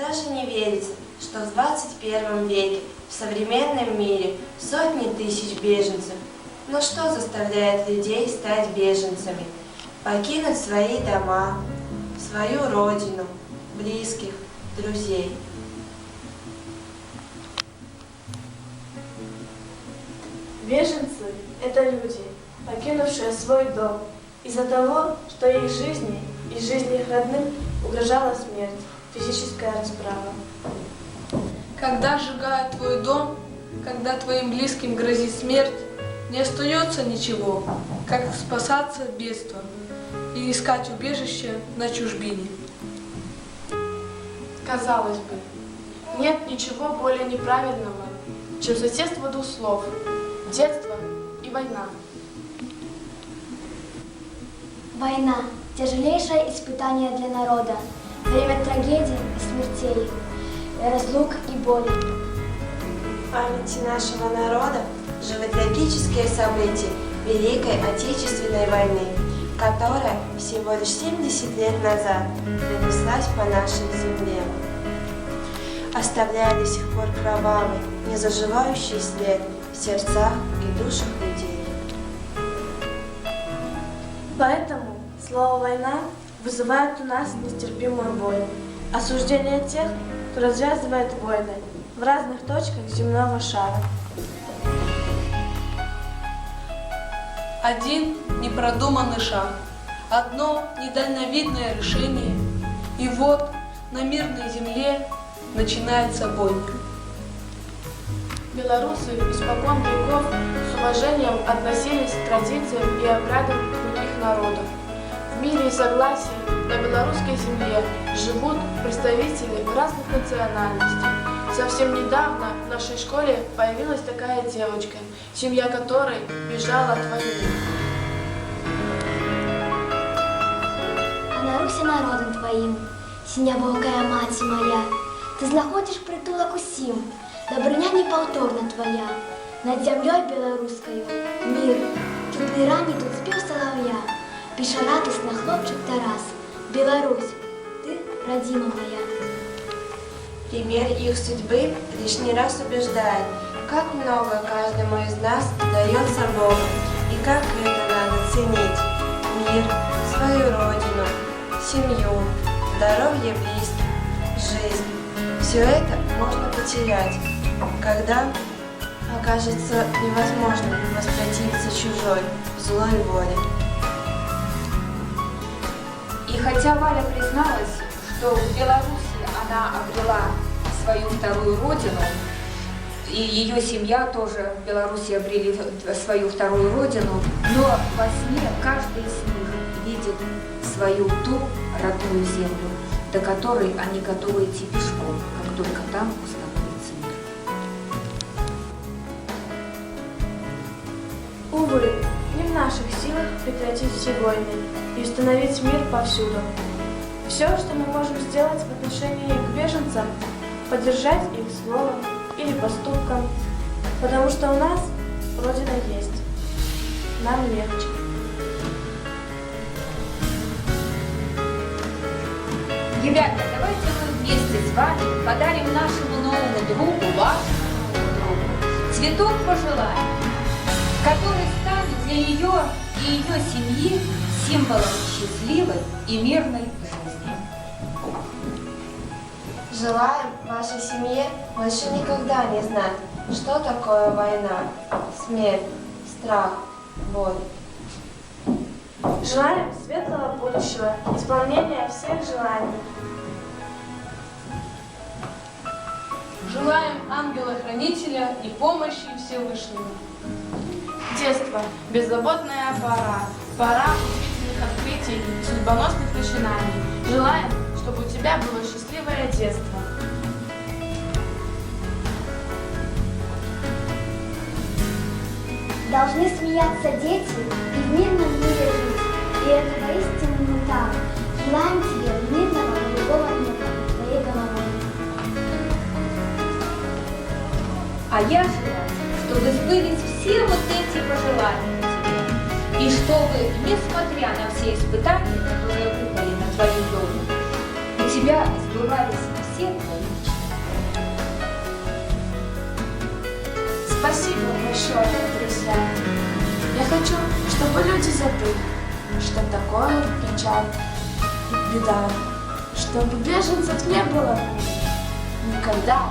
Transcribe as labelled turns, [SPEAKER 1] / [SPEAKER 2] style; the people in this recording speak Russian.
[SPEAKER 1] Даже не верится, что в 21 веке в современном мире сотни тысяч беженцев. Но что заставляет людей стать беженцами? Покинуть свои дома, свою родину, близких, друзей.
[SPEAKER 2] Беженцы – это люди, покинувшие свой дом из-за того, что их жизни и жизни их родных угрожала смерть, физическая расправа.
[SPEAKER 3] Когда сжигают твой дом, когда твоим близким грозит смерть, не остается ничего, как спасаться от бедства и искать убежище на чужбине.
[SPEAKER 2] Казалось бы, нет ничего более неправильного, чем соседство двух слов – детство и война.
[SPEAKER 4] Война – тяжелейшее испытание для народа, время трагедий и смертей, разлук и боли.
[SPEAKER 1] В памяти нашего народа живы трагические события Великой Отечественной войны, которая всего лишь 70 лет назад пронеслась по нашей земле, оставляя до сих пор кровавый, незаживающий след в сердцах и душах людей.
[SPEAKER 2] Поэтому слово «война» вызывает у нас нестерпимую боль, осуждение тех, кто развязывает войны в разных точках земного шара.
[SPEAKER 3] Один непродуманный шаг, одно недальновидное решение, и вот на мирной земле начинается бойня.
[SPEAKER 2] Белорусы испокон веков с уважением относились к традициям и обрядам других народов. В мире и согласии на белорусской земле живут представители разных национальностей. Совсем недавно в нашей школе появилась такая девочка, семья которой бежала от войны.
[SPEAKER 4] А на Руси народом твоим, синявокая мать моя, ты знаходишь притулок усім, добриня неповторна твоя, над землей белорусскою мир, чудний рані тут спів солов'я, пише радостно хлопчик Тарас, Беларусь, ты родима моя.
[SPEAKER 1] Пример их судьбы лишний раз убеждает, как много каждому из нас дается Бог, и как это надо ценить. Мир, свою родину, семью, здоровье близких, жизнь. Все это можно потерять, когда окажется невозможно воспротивиться чужой, злой воле.
[SPEAKER 5] И хотя Валя призналась, что в Беларуси она обрела свою вторую родину, и ее семья тоже в Беларуси обрели свою вторую родину, но во сне каждый из них видит свою ту родную землю, до которой они готовы идти пешком, как только там установится мир.
[SPEAKER 2] Увы, не в наших силах прекратить все войны и установить мир повсюду. Все, что мы можем сделать в отношении к беженцам, поддержать их словом или поступком, потому что у нас Родина есть. Нам легче.
[SPEAKER 5] Ребята, давайте мы вместе с вами подарим нашему новому другу, вашему новому другу, цветок пожеланий, который станет для ее и ее семьи символом счастливой и мирной жизни.
[SPEAKER 1] Желаем вашей семье больше никогда не знать, что такое война, смерть, страх, боль.
[SPEAKER 2] Желаем светлого будущего, исполнения всех желаний.
[SPEAKER 3] Желаем ангела-хранителя и помощи Всевышнего.
[SPEAKER 2] Детство – беззаботная пора удивительных открытий, судьбоносных начинаний. Желаем, чтобы у тебя было счастливое детство.
[SPEAKER 4] Должны смеяться дети и в мирном мире жить, и это поистине не так. Желаем тебе мирного голубого неба над твоей головой.
[SPEAKER 5] А я желаю, чтобы сбылись все вот эти пожелания тебе. И чтобы, несмотря на все испытания, которые выпали на твою долю, у тебя сбывались
[SPEAKER 4] светлой вечной.
[SPEAKER 2] Спасибо большое, друзья. Я хочу, чтобы люди забыли, что такое печаль и беда, чтобы беженцев не было в мире никогда